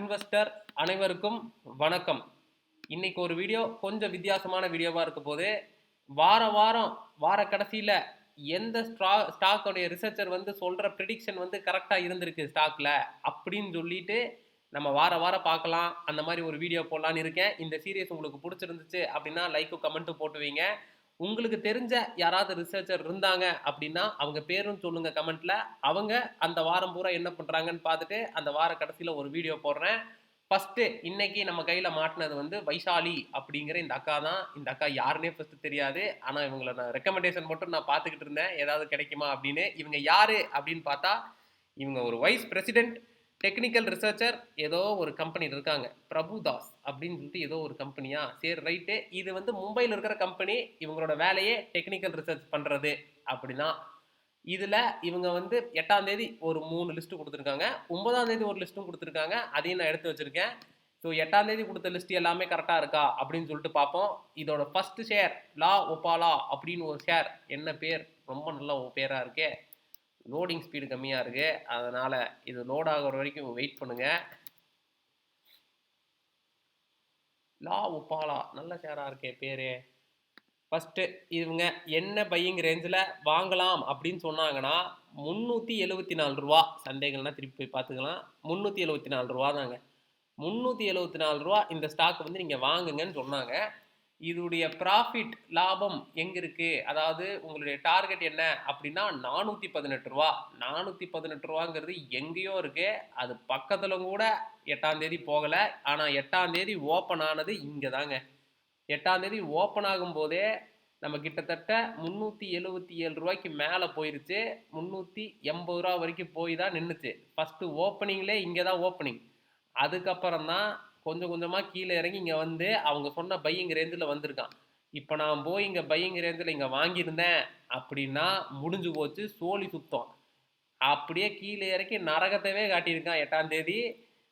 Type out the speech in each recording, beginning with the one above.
Investor அனைவருக்கும் வணக்கம். இன்னைக்கு ஒரு வீடியோ கொஞ்சம் வித்தியாசமான வீடியோவாக இருக்க போது, வார கடைசியில் எந்த ஸ்டாக்கோடைய ரிசர்ச்சர் வந்து சொல்கிற ப்ரிடிக்ஷன் வந்து கரெக்டாக இருந்திருக்கு ஸ்டாக்கில் அப்படின்னு சொல்லிட்டு நம்ம வாரம் பார்க்கலாம். அந்த மாதிரி ஒரு வீடியோ போடலான்னு இருக்கேன். இந்த சீரியஸ் உங்களுக்கு பிடிச்சிருந்துச்சு அப்படின்னா லைக்கும் கமெண்ட்டும் போட்டு வைங்க. உங்களுக்கு தெரிஞ்ச யாராவது ரிசர்ச்சர் இருந்தாங்க அப்படின்னா அவங்க பேரும் சொல்லுங்க கமெண்ட்ல. அவங்க அந்த வாரம் பூரா என்ன பண்றாங்கன்னு பார்த்துட்டு அந்த வார கடைசியில் ஒரு வீடியோ போடுறேன். ஃபர்ஸ்ட் இன்னைக்கு நம்ம கையில மாட்டினது வந்து வைஷாலி அப்படிங்கிற இந்த அக்கா தான். இந்த அக்கா யாருன்னே ஃபர்ஸ்ட் தெரியாது. ஆனா இவங்கள நான் ரெக்கமெண்டேஷன் மட்டும் நான் பார்த்துக்கிட்டு இருந்தேன், ஏதாவது கிடைக்குமா அப்படின்னு. இவங்க யாரு அப்படின்னு பார்த்தா இவங்க ஒரு வைஸ் பிரசிடென்ட் டெக்னிக்கல் ரிசர்ச்சர் ஏதோ ஒரு கம்பெனி இருக்காங்க, பிரபுதாஸ் அப்படின்னு சொல்லிட்டு ஏதோ ஒரு கம்பெனியா. சரி ரைட்டு, இது வந்து மும்பையில் இருக்கிற கம்பெனி. இவங்களோட வேலையே டெக்னிக்கல் ரிசர்ச் பண்றது அப்படிதான். இதுல இவங்க வந்து 8ஆம் தேதி ஒரு 3 லிஸ்ட் கொடுத்துருக்காங்க, 9ஆம் தேதி ஒரு லிஸ்ட்டும் கொடுத்துருக்காங்க. அதையும் நான் எடுத்து வச்சிருக்கேன். ஸோ 8ஆம் தேதி கொடுத்த லிஸ்ட் எல்லாமே கரெக்டாக இருக்கா அப்படின்னு சொல்லிட்டு பார்ப்போம். இதோட ஃபர்ஸ்ட் ஷேர் லா ஒபாலா அப்படின்னு ஒரு ஷேர். என்ன பேர், ரொம்ப நல்ல பேரா இருக்கே. லோடிங் ஸ்பீடு கம்மியாக இருக்கு, அதனால இது லோட் ஆகிற வரைக்கும் வெயிட் பண்ணுங்க. லா ஒபாலா நல்ல ஷேராக இருக்கே பேரு. ஃபர்ஸ்ட் இவங்க என்ன பையிங் ரேஞ்சில் வாங்கலாம் அப்படின்னு சொன்னாங்கன்னா 374 ரூபா. சந்தேகம்னா திருப்பி போய் பார்த்துக்கலாம். 374 ரூபா தாங்க. 374 ரூபா இந்த ஸ்டாக் வந்து நீங்கள் வாங்குங்கன்னு சொன்னாங்க. இதோடைய ப்ராஃபிட் லாபம் எங்கே இருக்குது, அதாவது உங்களுடைய டார்கெட் என்ன அப்படின்னா 418 ரூபா. 418 ரூபாங்கிறது எங்கேயோ இருக்குது. அது பக்கத்தில் கூட 8ஆம் தேதி போகலை. ஆனால் 8ஆம் தேதி ஓப்பன் ஆனது இங்கே தாங்க. 8ஆம் தேதி ஓப்பன் ஆகும் போதே நம்ம கிட்டத்தட்ட 377 ரூபாய்க்கு மேலே போயிருச்சு. 380 ரூபா வரைக்கும் போய் தான் நின்றுச்சு. ஃபஸ்ட்டு ஓப்பனிங்லே இங்கே தான் ஓப்பனிங். அதுக்கப்புறம் தான் கொஞ்சம் கொஞ்சமாக கீழே இறங்கி இங்கே வந்து அவங்க சொன்ன பையிங் ரேஞ்சில் வந்திருக்கான். இப்போ நான் போய் இங்கே பையிங் ரேஞ்சில் இங்கே வாங்கியிருந்தேன் அப்படின்னா முடிஞ்சு போச்சு, சோழி சுத்தம். அப்படியே கீழே இறக்கி நரகத்தவே காட்டியிருக்கான் 8ஆம் தேதி.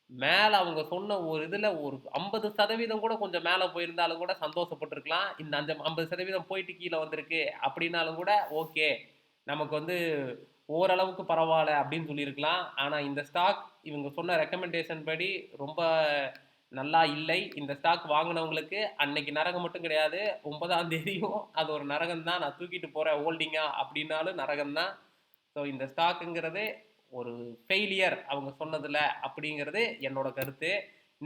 மேலே அவங்க சொன்ன ஒரு இதில் ஒரு 50% கூட கொஞ்சம் மேலே போயிருந்தாலும் கூட சந்தோஷப்பட்டிருக்கலாம். இந்த 50% போயிட்டு கீழே வந்திருக்கு அப்படின்னாலும் கூட ஓகே, நமக்கு வந்து ஓரளவுக்கு பரவாயில்ல அப்படின்னு சொல்லியிருக்கலாம். ஆனால் இந்த ஸ்டாக் இவங்க சொன்ன ரெக்கமெண்டேஷன் படி ரொம்ப நல்லா இல்லை. இந்த ஸ்டாக் வாங்கினவங்களுக்கு அன்னைக்கு நரகம் மட்டும் கிடையாது, 9ஆம் தேதியும் அது ஒரு நரகம் தான். நான் தூக்கிட்டு போகிறேன் ஹோல்டிங்கா அப்படின்னாலும் நரகம் தான். ஸோ இந்த ஸ்டாக்குங்கிறது ஒரு ஃபெயிலியர் அவங்க சொன்னதில் அப்படிங்கிறது என்னோட கருத்து.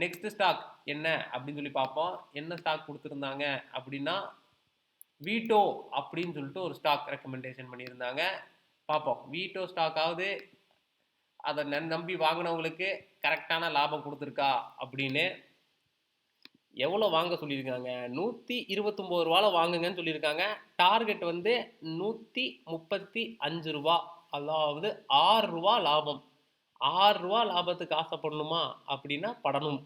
நெக்ஸ்ட் ஸ்டாக் என்ன அப்படின்னு சொல்லி பார்ப்போம். என்ன ஸ்டாக் கொடுத்துருந்தாங்க அப்படின்னா வீட்டோ அப்படின்னு சொல்லிட்டு ஒரு ஸ்டாக் ரெக்கமெண்டேஷன் பண்ணியிருந்தாங்க. பார்ப்போம் வீட்டோ ஸ்டாக்காவது அதை நம்பி வாங்கினவங்களுக்கு கரெக்டான லாபம் கொடுத்துருக்கா அப்படின்னு. எவ்வளோ வாங்க சொல்லியிருக்காங்க, 129 ரூபாவில் வாங்குங்கன்னு சொல்லியிருக்காங்க. டார்கெட் வந்து 135 ரூபா, அதாவது 6 ரூபா லாபம். 6 ரூபா லாபத்துக்கு ஆசைப்படணுமா அப்படின்னா படணும்.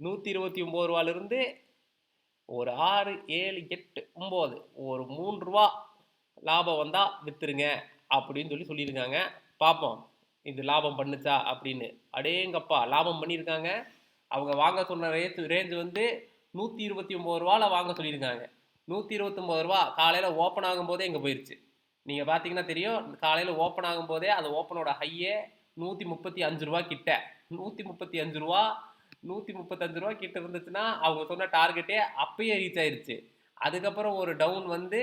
129 ரூபாலிருந்து ஒரு 6, 7, 8, 9 ஒரு 3 ரூபா லாபம் வந்தால் விற்றுருங்க அப்படின்னு சொல்லியிருக்காங்க. பார்ப்போம் இது லாபம் பண்ணுச்சா அப்படின்னு. அடேங்கப்பா, லாபம் பண்ணியிருக்காங்க. அவங்க வாங்க சொன்ன ரேஞ்சு வந்து 129 ரூபாவில் வாங்க சொல்லியிருக்காங்க. 129 ரூபா காலையில் ஓப்பன் ஆகும்போதே இங்கே போயிடுச்சு. நீங்கள் பார்த்தீங்கன்னா தெரியும், காலையில் ஓப்பன் ஆகும்போதே அது ஓப்பனோட ஹையே 135 ரூபா கிட்ட. 135 ரூபா 135 ரூபா கிட்ட இருந்துச்சுன்னா அவங்க சொன்ன டார்கெட்டே அப்பயே ரீச் ஆயிருச்சு. அதுக்கப்புறம் ஒரு டவுன் வந்து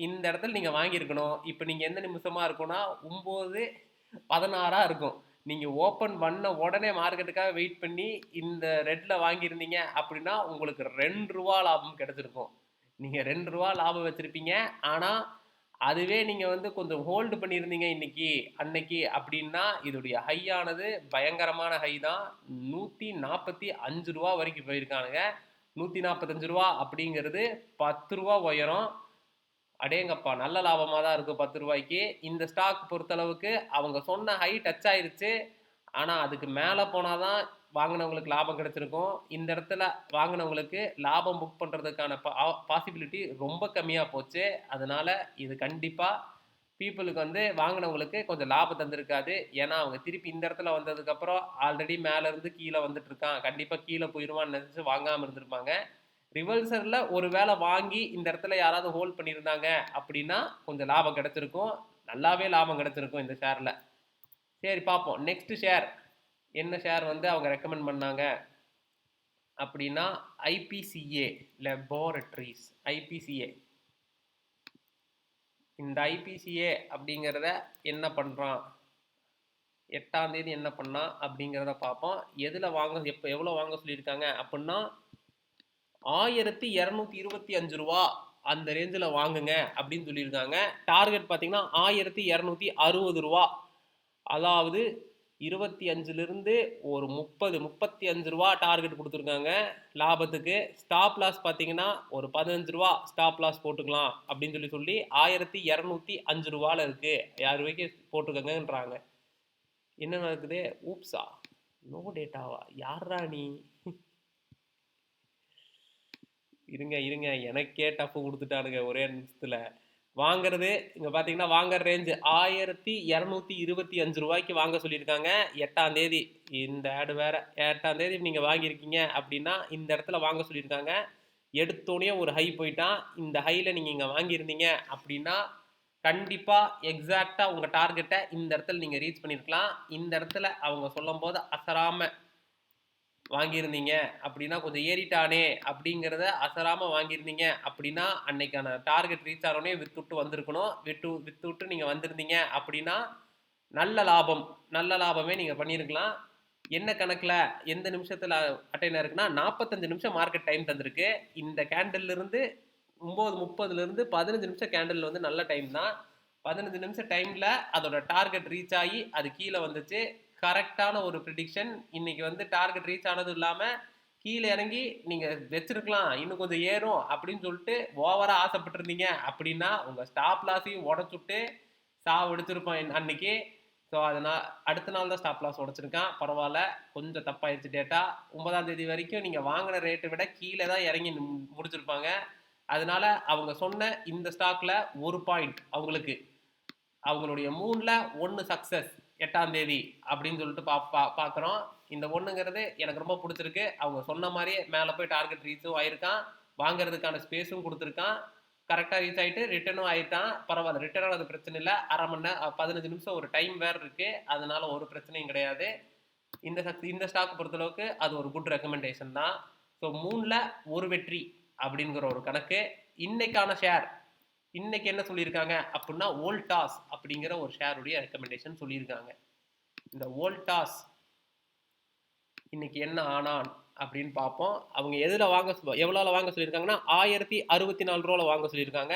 இந்த இடத்துல நீங்கள் வாங்கியிருக்கணும். இப்போ நீங்கள் எந்த நிமிஷமாக இருக்கும்னா 9:16 இருக்கும். நீங்கள் ஓப்பன் பண்ண உடனே மார்க்கெட்டுக்காக வெயிட் பண்ணி இந்த ரெட்டில் வாங்கியிருந்தீங்க அப்படின்னா உங்களுக்கு 2 ரூபா லாபம் கிடச்சிருக்கும். நீங்கள் 2 ரூபா லாபம் வச்சுருப்பீங்க. ஆனால் அதுவே நீங்கள் வந்து கொஞ்சம் ஹோல்டு பண்ணியிருந்தீங்க அன்னைக்கு அப்படின்னா இதோடைய ஹையானது பயங்கரமான ஹை தான். 145 ரூபா வரைக்கும் போயிருக்கானுங்க. 145 ரூபா அப்படிங்கிறது 10 ரூபா உயரம். அடேங்கப்பா, நல்ல லாபமாக தான் இருக்கும் 10 ரூபாய்க்கு. இந்த ஸ்டாக் பொறுத்தளவுக்கு அவங்க சொன்ன ஹை டச் ஆயிருச்சு. ஆனால் அதுக்கு மேலே போனால் தான் வாங்கினவங்களுக்கு லாபம் கிடச்சிருக்கும். இந்த இடத்துல வாங்கினவங்களுக்கு லாபம் புக் பண்ணுறதுக்கான பாசிபிலிட்டி ரொம்ப கம்மியாக போச்சு. அதனால் இது கண்டிப்பாக பீப்புளுக்கு வந்து வாங்கினவங்களுக்கு கொஞ்சம் லாபம் தந்திருக்காது. ஏன்னா அவங்க திருப்பி இந்த இடத்துல வந்ததுக்கப்புறம் ஆல்ரெடி மேலேருந்து கீழே வந்துட்டு இருக்கான், கண்டிப்பாக கீழே போயிடுவான்னு நினச்சி வாங்காமல் இருந்திருப்பாங்க. ரிவர்சரில் ஒரு வேளை வாங்கி இந்த இடத்துல யாராவது ஹோல்ட் பண்ணியிருந்தாங்க அப்படின்னா கொஞ்சம் லாபம் கிடச்சிருக்கும், நல்லாவே லாபம் கிடச்சிருக்கும் இந்த ஷேரில். சரி பார்ப்போம் நெக்ஸ்ட் ஷேர். என்ன ஷேர் வந்து அவங்க ரெக்கமெண்ட் பண்ணாங்க அப்படின்னா ஐபிசிஏ லெபார்டரிஸ். ஐபிசிஏ, இந்த ஐபிசிஏ அப்படிங்கிறத என்ன பண்ணுறான், 8ஆம் தேதி என்ன பண்ணான் அப்படிங்கிறத பார்ப்போம். எதில் வாங்க, எவ்வளோ வாங்க சொல்லியிருக்காங்க அப்படின்னா 1225 ரூபா அந்த ரேஞ்சில் வாங்குங்க அப்படின்னு சொல்லியிருக்காங்க. டார்கெட் பார்த்தீங்கன்னா 1260 ரூபா. அதாவது 25லிருந்து ஒரு 35 ரூபா டார்கெட் கொடுத்துருக்காங்க லாபத்துக்கு. ஸ்டாப் லாஸ் பார்த்தீங்கன்னா ஒரு 15 ரூபா ஸ்டாப் லாஸ் போட்டுக்கலாம் அப்படின்னு சொல்லி 1205 ரூபாவில் இருக்குது. 6 ரூபாய்க்கு போட்டுக்கோங்கன்றாங்க. என்ன நடக்குது? ஊப்ஸா, நோ டேட்டாவா? யாரா நீ? இருங்க எனக்கே டஃப் கொடுத்துட்டானுங்க ஒரே நிமிஷத்தில். வாங்குறது இங்கே பார்த்தீங்கன்னா வாங்குற ரேஞ்சு 1225 ரூபாய்க்கு வாங்க சொல்லியிருக்காங்க 8ஆம் தேதி. இந்த ஆடு வேற. 8ஆம் தேதி நீங்கள் வாங்கியிருக்கீங்க அப்படின்னா இந்த இடத்துல வாங்க சொல்லியிருக்காங்க. எடுத்தோடனே ஒரு ஹை போயிட்டான். இந்த ஹையில் நீங்கள் இங்கே வாங்கியிருந்தீங்க அப்படின்னா கண்டிப்பாக எக்ஸாக்டாக உங்கள் டார்கெட்டை இந்த இடத்துல நீங்கள் ரீச் பண்ணியிருக்கலாம். இந்த இடத்துல அவங்க சொல்லும் போது அசராமல் வாங்கியிருந்தீங்க அப்படின்னா, கொஞ்சம் ஏறிட்டானே அப்படிங்கிறத அசராமல் வாங்கியிருந்தீங்க அப்படின்னா அன்னைக்கான டார்கெட் ரீச் ஆனோடனே வித்துட்டு வந்திருக்கணும். வித்துட்டு நீங்கள் வந்திருந்தீங்க அப்படின்னா நல்ல லாபமே நீங்கள் பண்ணியிருக்கலாம். என்ன கணக்கில் எந்த நிமிஷத்தில் அட்டைன் இருக்குன்னா 45 நிமிஷம் மார்க்கெட் டைம் தந்திருக்கு. இந்த கேண்டில்லிருந்து 9:30 15 நிமிஷம் கேண்டில் வந்து நல்ல டைம் தான். 15 நிமிஷம் டைமில் அதோட டார்கெட் ரீச் ஆகி அது கீழே வந்துச்சு. கரெக்டான ஒரு ப்ரிடிக்ஷன். இன்னைக்கு வந்து டார்கெட் ரீச் ஆனதும் இல்லாமல் கீழே இறங்கி நீங்கள் வச்சிருக்கலாம், இன்னும் கொஞ்சம் ஏறும் அப்படின்னு சொல்லிட்டு ஓவராக ஆசைப்பட்டிருந்தீங்க அப்படின்னா உங்கள் ஸ்டாப் லாஸையும் உடச்சுட்டு எடுத்திருப்போம் அன்னைக்கு. ஸோ அதனால் அடுத்த நாள் தான் ஸ்டாப் லாஸ் உடச்சிருக்கான். பரவாயில்ல, கொஞ்சம் தப்பாயிடுச்சு டேட்டா. 9ஆம் தேதி வரைக்கும் நீங்கள் வாங்கின ரேட்டை விட கீழே தான் இறங்கி முடிச்சிருப்பாங்க. அதனால அவங்க சொன்ன இந்த ஸ்டாக்ல ஒரு பாயிண்ட் அவங்களுடைய 3ல் 1 சக்ஸஸ் 8ஆம் தேதி அப்படின்னு சொல்லிட்டு பார்க்குறோம். இந்த ஒன்றுங்கிறது எனக்கு ரொம்ப பிடிச்சிருக்கு. அவங்க சொன்ன மாதிரியே மேலே போய் டார்கெட் ரீச்சும் ஆயிருக்கான், வாங்குறதுக்கான ஸ்பேஸும் கொடுத்துருக்கான், கரெக்டாக ரீச் ஆகிட்டு ரிட்டர்னும் ஆகிட்டான். பரவாயில்ல, ரிட்டர்ன் ஆனது பிரச்சனை இல்லை. அரை மணி நேரம் 15 நிமிஷம் ஒரு டைம் வேறு இருக்குது. அதனால ஒரு பிரச்சனையும் கிடையாது. இந்த ஸ்டாக் பொறுத்தளவுக்கு அது ஒரு குட் ரெக்கமெண்டேஷன் தான். ஸோ 3ல் 1 வெற்றி அப்படிங்கிற ஒரு கணக்கு. இன்னைக்கான ஷேர் இன்னைக்கு என்ன சொல்லியிருக்காங்க அப்படின்னா வோல்டாஸ் அப்படிங்கிற ஒரு ஷேருடைய ரெக்கமெண்டேஷன் சொல்லியிருக்காங்க. இந்த வோல்டாஸ் இன்னைக்கு என்ன ஆனான் அப்படின்னு பார்ப்போம். அவங்க எவ்வளோல வாங்க சொல்லியிருக்காங்கன்னா 1064 ரூபாவில் வாங்க சொல்லியிருக்காங்க.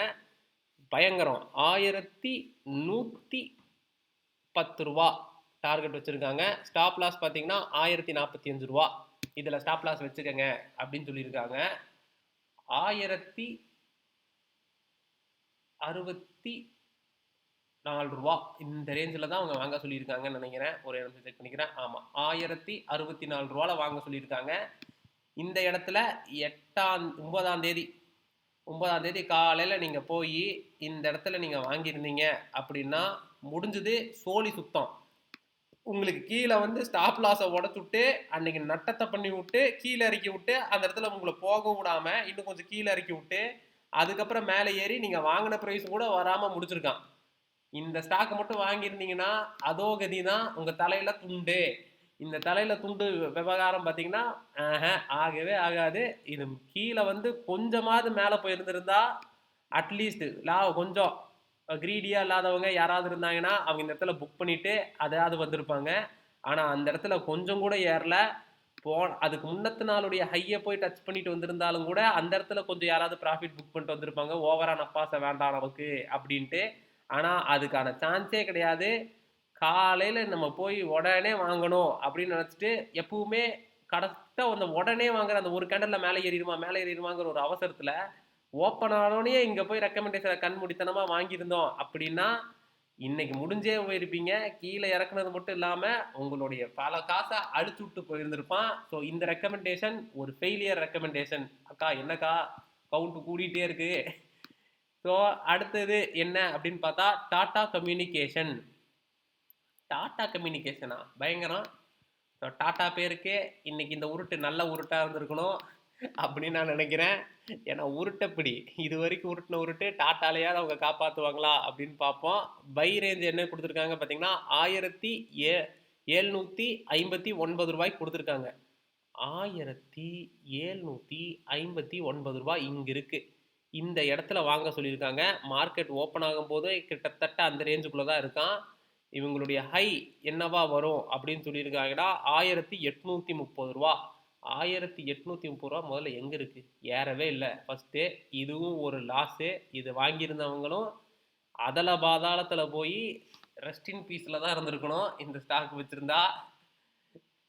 பயங்கரம். 1110 ரூபா டார்கெட் வச்சுருக்காங்க. ஸ்டாப் லாஸ் பார்த்தீங்கன்னா 1045 ரூபா. இதில் ஸ்டாப் லாஸ் வச்சுக்கோங்க அப்படின்னு சொல்லியிருக்காங்க. 1064 ரூபா இந்த ரேஞ்சில் தான் அவங்க வாங்க சொல்லியிருக்காங்கன்னு நினைக்கிறேன். ஒரு இடத்துல செக் பண்ணிக்கிறேன். ஆமாம், 1064 ரூபாவில் வாங்க சொல்லியிருக்காங்க. இந்த இடத்துல 9ஆம் தேதி காலையில் நீங்கள் போய் இந்த இடத்துல நீங்கள் வாங்கியிருந்தீங்க அப்படின்னா முடிஞ்சது சோழி சுத்தம். உங்களுக்கு கீழே வந்து ஸ்டாப் லாஸை உடச்சுட்டு அன்னைக்கு நட்டத்தை பண்ணி விட்டு கீழே இறக்கி விட்டு அந்த இடத்துல உங்களை போக விடாமல் இன்னும் கொஞ்சம் கீழே இறக்கி விட்டு அதுக்கப்புறம் மேலே ஏறி நீங்கள் வாங்கின ப்ரைஸ் கூட வராமல் முடிச்சிருக்கான். இந்த ஸ்டாக்கை மட்டும் வாங்கியிருந்தீங்கன்னா அதோ கதி தான் உங்கள் தலையில் துண்டு. இந்த தலையில் துண்டு விவகாரம் பார்த்தீங்கன்னா ஆகவே ஆகாது. இது கீழே வந்து கொஞ்சமாவது மேலே போயிருந்திருந்தா அட்லீஸ்ட் கொஞ்சம் க்ரீடியாக இல்லாதவங்க யாராவது இருந்தாங்கன்னா அவங்க இந்த இடத்துல புக் பண்ணிவிட்டு அதாவது வந்திருப்பாங்க. ஆனால் அந்த இடத்துல கொஞ்சம் கூட ஏறல. அதுக்கு முன்னத்து நாளுடைய ஹையை போய் டச் பண்ணிட்டு வந்திருந்தாலும் கூட அந்த இடத்துல கொஞ்சம் யாராவது ப்ராஃபிட் புக் பண்ணிட்டு வந்திருப்பாங்க, ஓவரா நப்பாசை வேண்டாம் நமக்கு அப்படின்ட்டு. ஆனால் அதுக்கான சான்ஸே கிடையாது. காலையில் நம்ம போய் உடனே வாங்கணும் அப்படின்னு நினச்சிட்டு எப்பவுமே கரெக்டாக அந்த உடனே வாங்குற அந்த ஒரு கேண்டலில் மேலே ஏறிடுவாங்கிற ஒரு அவசரத்தில் ஓப்பன் ஆனோடனே இங்கே போய் ரெக்கமெண்டேஷனை கண்மூடித்தனமாக வாங்கியிருந்தோம் அப்படின்னா இன்னைக்கு முடிஞ்சே போயிருப்பீங்க. கீழே இறக்குனது மட்டும் இல்லாமல் உங்களுடைய பல காசை அழிச்சு விட்டு போயிருந்திருப்பான். ஸோ இந்த ரெக்கமெண்டேஷன் ஒரு ஃபெயிலியர் ரெக்கமெண்டேஷன். அக்கா என்னக்கா கவுண்ட் கூடிட்டே இருக்கு. ஸோ அடுத்தது என்ன அப்படின்னு பார்த்தா டாடா கம்யூனிகேஷனா பயங்கரம். ஸோ டாடா பேருக்கு இன்னைக்கு இந்த உருட்டு நல்ல உருட்டாக இருந்திருக்கணும் அப்படின்னு நான் நினைக்கிறேன். ஏன்னா உருட்டப்படி இது வரைக்கும் உருட்டு டாட்டாலையாவது அவங்க காப்பாற்றுவாங்களா அப்படின்னு பார்ப்போம். பை ரேஞ்ச் என்ன கொடுத்துருக்காங்க பார்த்தீங்கன்னா 759 கொடுத்துருக்காங்க. 1759 இங்க இருக்கு. இந்த இடத்துல வாங்க சொல்லியிருக்காங்க. மார்க்கெட் ஓப்பன் ஆகும்போது கிட்டத்தட்ட அந்த ரேஞ்சுக்குள்ள தான் இருக்கான். இவங்களுடைய ஹை என்னவா வரும் அப்படின்னு சொல்லியிருக்காங்கன்னா 1830 ரூபா. 1830 ரூபா முதல்ல எங்க இருக்கு? ஏறவே இல்லை ஃபர்ஸ்ட்டு. இதுவும் ஒரு லாஸு. இது வாங்கியிருந்தவங்களும் அதல பாதாளத்துல போய் ரெஸ்ட் இன் பீஸ்ல தான் இருந்திருக்கணும். இந்த ஸ்டாக் வச்சிருந்தா.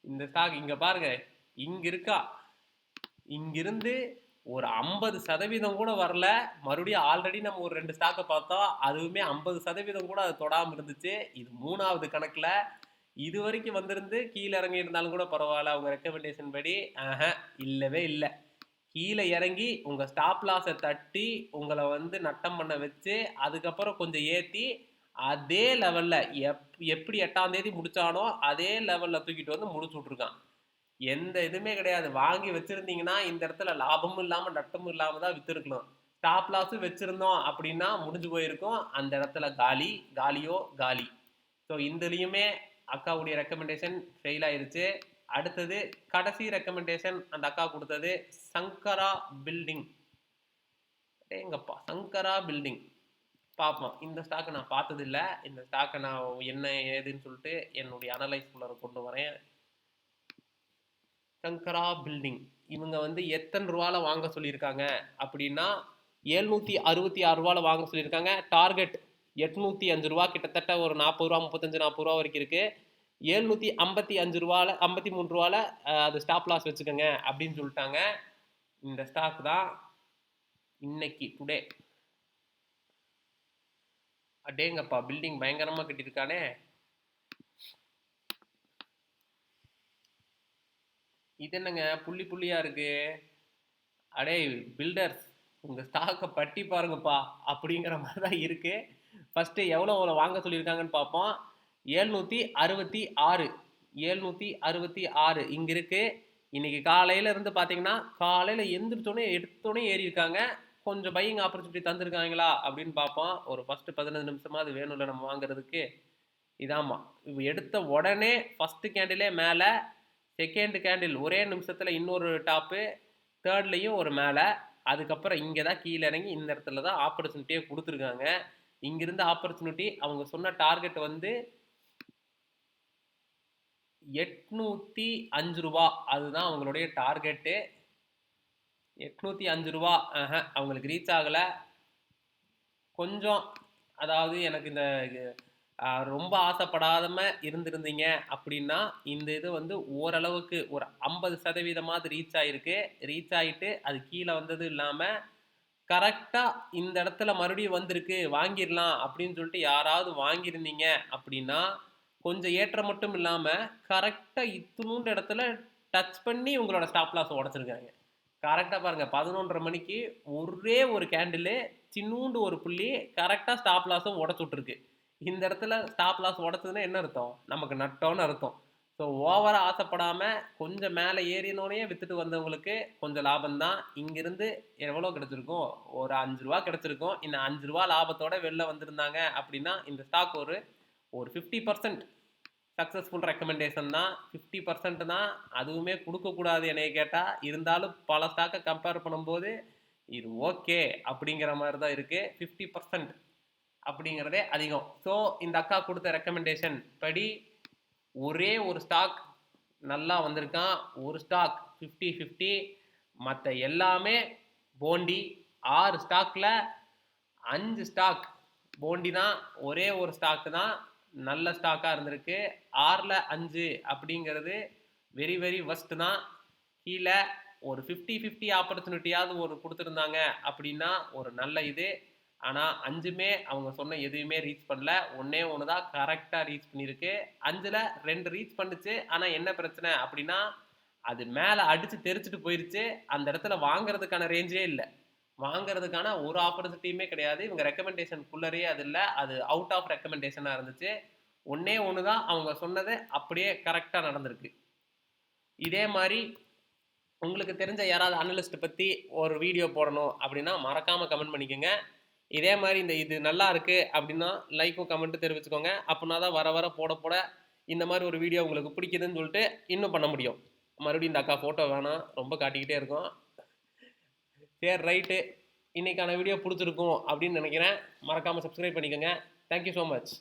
இந்த ஸ்டாக் இங்க பாருங்க, இங்க இருக்கா, இங்கிருந்து ஒரு 50% கூட வரல. மறுபடியும் ஆல்ரெடி நம்ம ஒரு 2 ஸ்டாக்கை பார்த்தோம், அதுவுமே 50% கூட அது தொடாமல் இருந்துச்சு. இது 3வது கணக்குல. இது வரைக்கும் வந்திருந்து கீழே இறங்கி இருந்தாலும் கூட பரவாயில்ல, அவங்க ரெக்கமெண்டேஷன் படி இல்லவே இல்லை. கீழே இறங்கி உங்க ஸ்டாப் லாஸை தட்டி உங்களை வந்து நட்டம் பண்ண வச்சு அதுக்கப்புறம் கொஞ்சம் ஏற்றி அதே லெவல்ல எப்படி 8ஆம் தேதி முடிச்சானோ அதே லெவல்ல தூக்கிட்டு வந்து முடிச்சு விட்டுருக்கான். எந்த இதுவுமே கிடையாது. வாங்கி வச்சிருந்தீங்கன்னா இந்த இடத்துல லாபமும் இல்லாம நட்டமும் இல்லாம தான் வித்துருக்கணும். ஸ்டாப் லாஸும் வச்சிருந்தோம் அப்படின்னா முடிஞ்சு போயிருக்கும். அந்த இடத்துல காலியோ காலி. ஸோ இதுலயுமே அக்காவுடைய ரெக்கமெண்டேஷன் ஃபெயில் ஆயிருச்சு. அடுத்தது கடைசி ரெக்கமெண்டேஷன் அந்த அக்கா கொடுத்தது சங்கரா பில்டிங். எங்கப்பா சங்கரா பில்டிங் பார்ப்போம். இந்த ஸ்டாக்கை நான் பார்த்தது இல்லை. இந்த ஸ்டாக்கை நான் என்ன ஏதுன்னு சொல்லிட்டு என்னுடைய அனலைஸ்குள்ளே கொண்டு வரேன். சங்கரா பில்டிங் இவங்க வந்து எத்தனை ரூபால வாங்க சொல்லியிருக்காங்க அப்படின்னா 766 ரூபால வாங்க சொல்லியிருக்காங்க. டார்கெட் 805 ரூபா, கிட்டத்தட்ட ஒரு 40 ரூபா 35-40 ரூபா வரைக்கும் இருக்கு. 755 ரூபால 53 ரூபால அது ஸ்டாப் லாஸ் வச்சுக்கோங்க அப்படின்னு சொல்லிட்டாங்க. இந்த ஸ்டாக் தான் இன்னைக்கு டுடே. அடேங்கப்பா, பில்டிங் பயங்கரமா கட்டியிருக்கானே. இது என்னங்க புள்ளி புள்ளியா இருக்கு? அடே பில்டர்ஸ், உங்க ஸ்டாக்கை பட்டி பாருங்கப்பா அப்படிங்கிற மாதிரி தான் இருக்கு. ஃபர்ஸ்ட் எவ்வளோ வாங்க சொல்லியிருக்காங்கன்னு பார்ப்போம். 766 766 இங்க இருக்கு. இன்னைக்கு காலையில இருந்து பார்த்தீங்கன்னா காலையில எடுத்தோடனே ஏறி இருக்காங்க. கொஞ்சம் பையிங் ஆப்பர்ச்சுனிட்டி தந்திருக்காங்களா அப்படின்னு பார்ப்போம். ஒரு ஃபர்ஸ்ட் 15 நிமிஷமா அது வேணும்ல நம்ம வாங்குறதுக்கு. இதாமா எடுத்த உடனே ஃபர்ஸ்ட் கேண்டிலே மேலே, செகண்ட் கேண்டில் ஒரே நிமிஷத்தில் இன்னொரு டாப்பு, தேர்ட்லையும் ஒரு மேலே, அதுக்கப்புறம் இங்கே தான் கீழே இறங்கி இந்த இடத்துல தான் ஆப்பர்ச்சுனிட்டியே கொடுத்துருக்காங்க. இங்கிருந்து ஆப்பர்ச்சுனிட்டி அவங்க சொன்ன டார்கெட் வந்து 805 ரூபா. அதுதான் அவங்களுடைய டார்கெட்டு. 805 ரூபா அவங்களுக்கு ரீச் ஆகலை. கொஞ்சம் அதாவது எனக்கு இந்த ரொம்ப ஆசைப்படாம இருந்திருந்தீங்க அப்படின்னா இந்த இது வந்து ஓரளவுக்கு ஒரு 50% ரீச் ஆயிருக்கு. ரீச் ஆகிட்டு அது கீழே வந்தது இல்லாமல் கரெக்டாக இந்த இடத்துல மறுபடியும் வந்திருக்கு, வாங்கிடலாம் அப்படின்னு சொல்லிட்டு யாராவது வாங்கியிருந்தீங்க அப்படின்னா கொஞ்சம் ஏற்றம் மட்டும் இல்லாமல் கரெக்டாக இத்தினூண்டு இடத்துல டச் பண்ணி உங்களோட ஸ்டாப் லாஸ் உடச்சிருக்காங்க. கரெக்டாக பாருங்கள், 11:30 மணிக்கு ஒரே ஒரு கேண்டிலு சின்னூண்டு ஒரு புள்ளி கரெக்டாக ஸ்டாப் லாஸும் உடச்சு விட்ருக்கு. இந்த இடத்துல ஸ்டாப் லாஸ் உடச்சதுன்னா என்ன அர்த்தம்? நமக்கு நட்டோன்னு அர்த்தம். ஸோ ஓவராக ஆசைப்படாமல் கொஞ்சம் மேலே ஏறினோடனே விற்றுட்டு வந்தவங்களுக்கு கொஞ்சம் லாபம்தான். இங்கிருந்து எவ்வளோ கிடச்சிருக்கும்? ஒரு 5 ரூபா கிடச்சிருக்கும். இந்த 5 ரூபா லாபத்தோட வெளில வந்திருந்தாங்க அப்படின்னா இந்த ஸ்டாக் ஒரு 50% சக்ஸஸ்ஃபுல் ரெக்கமெண்டேஷன் தான். 50% தான். அதுவுமே கொடுக்கக்கூடாது என்னைய கேட்டால். இருந்தாலும் பல ஸ்டாக்கை கம்பேர் பண்ணும்போது இது ஓகே அப்படிங்கிற மாதிரி தான் இருக்குது. 50% அப்படிங்கிறதே அதிகம். ஸோ இந்த அக்கா கொடுத்த ரெக்கமெண்டேஷன் படி ஒரே ஒரு ஸ்டாக் நல்லா வந்திருக்கான். ஒரு ஸ்டாக் 50-50, மற்ற எல்லாமே போண்டி. 6 ஸ்டாக்ல 5 ஸ்டாக் போண்டி தான். ஒரே ஒரு ஸ்டாக் தான் நல்ல ஸ்டாக்காக இருந்திருக்கு. 6ல் 5 அப்படிங்கிறது வெரி வெரி ஒஸ்ட் தான். கீழே ஒரு 50-50 ஆப்பர்ச்சுனிட்டியாவது ஒரு கொடுத்துருந்தாங்க அப்படின்னா ஒரு நல்ல இது. ஆனால் 5மே அவங்க சொன்ன எதுவுமே ரீச் பண்ணல. ஒன்றே ஒன்று தான் கரெக்டாக ரீச் பண்ணியிருக்கு. 5ல் 2 ரீச் பண்ணுச்சு. ஆனால் என்ன பிரச்சனை அப்படின்னா அது மேலே அடித்து தெரிச்சிட்டு போயிருச்சு. அந்த இடத்துல வாங்குறதுக்கான ரேஞ்சே இல்லை. வாங்குறதுக்கான ஒரு ஆப்பர்ச்சுனிட்டியுமே கிடையாது. இவங்க ரெக்கமெண்டேஷனுக்குள்ளரே அது இல்லை. அது அவுட் ஆஃப் ரெக்கமெண்டேஷனாக இருந்துச்சு. ஒன்றே ஒன்று தான் அவங்க சொன்னது அப்படியே கரெக்டாக நடந்திருக்கு. இதே மாதிரி உங்களுக்கு தெரிஞ்ச யாராவது அனலிஸ்ட் பற்றி ஒரு வீடியோ போடணும் அப்படின்னா மறக்காமல் கமெண்ட் பண்ணிக்கோங்க. இதே மாதிரி இது நல்லா இருக்குது அப்படின்னா லைக்கும் கமெண்ட்டும் தெரிவிச்சுக்கோங்க. அப்படின்னா தான் வர போட இந்த மாதிரி ஒரு வீடியோ உங்களுக்கு பிடிக்குதுன்னு சொல்லிட்டு இன்னும் பண்ண முடியும். மறுபடியும் இந்த அக்கா ஃபோட்டோ வேணாம், ரொம்ப காட்டிக்கிட்டே இருக்கும். சரி ரைட்டு, இன்னைக்கான வீடியோ பிடிச்சிருக்கும் அப்படின்னு நினைக்கிறேன். மறக்காமல் சப்ஸ்கிரைப் பண்ணிக்கோங்க. Thank you so much.